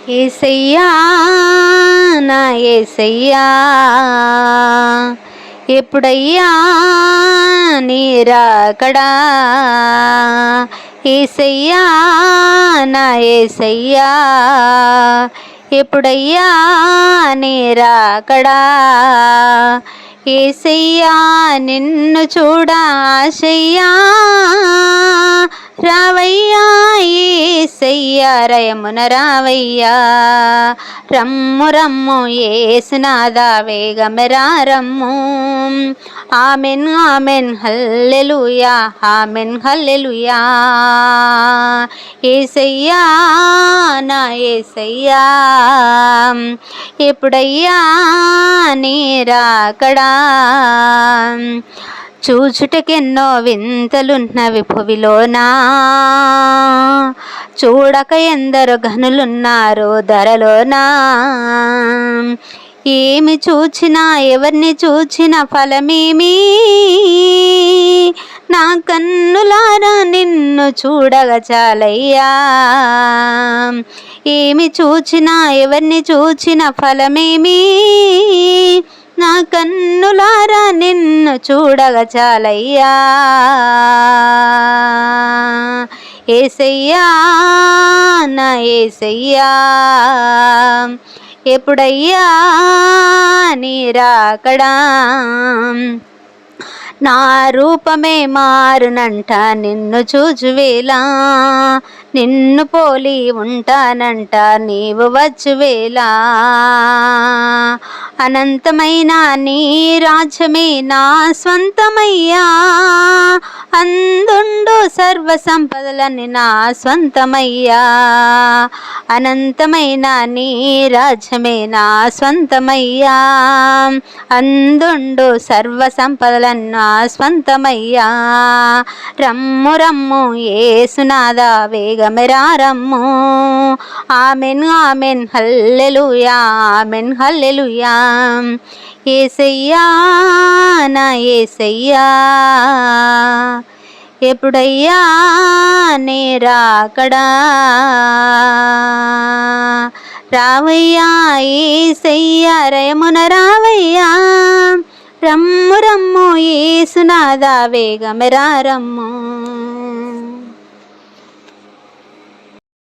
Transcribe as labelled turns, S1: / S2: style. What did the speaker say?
S1: యేసయ్యా నా యేసయ్యా, ఎప్పుడయ్యా నీ రాకడా? యేసయ్యా నా యేసయ్యా, ఎప్పుడయ్యా నీ రాకడా? యేసయ్యా నిన్ను చూడ ఆశయ్యా, రావయ్యా యేసయ్యా రయమున రావయ్యా. రమ్ము రమ్ము యేసునాథా వేగమెరా రమ్ము. Amen amen hallelujah, amen hallelujah. యేసయ్యా నా యేసయ్యా, ఎప్పుడయ్యా నీ రాకడా? చూచుటకెన్నో వింతలున్నవి భువిలోనా, చూడక ఎందరు ఘనులున్నారు ధరలోనా. ఏమి చూచినా ఎవరిని చూచిన ఫలమేమి, నా కన్నులారా నిన్ను చూడగా చాలయ్యా. ఏమి చూచినా ఎవరిని చూచిన ఫలమేమి, నా కన్నులారా నిన్ను చూడగా చాలయ్యా. యేసయ్యా నా యేసయ్యా, ఎప్పుడయ్యా నీ రాకడా? నా రూపమే మారునంట నిన్ను చూచువేళ, నిన్ను పోలి ఉంటానంట నీవు వచ్చువేళ. అనంతమైన నీ రాజ్యమే నా స్వంతమయ్యా, అందుండు సర్వ సంపదలని నా స్వంతమయ్యా. అనంతమైన నీ రాజ్యమే నా స్వంతమయ్యా, అందుండు సర్వ సంపదలని నా స్వంతమయ్యా. రమ్ము రమ్ము యేసునాథా వేగమెరా రమ్ము. Amen amen hallelujah, amen hallelujah. యేసయ్యా నా యేసయ్యా, ఎప్పుడయ్యా నీ రాకడా? రావయ్యా యేసయ్యా రయమున రావయ్యా. రమ్ము రమ్ము యేసునాథా వేగమెరా రమ్ము.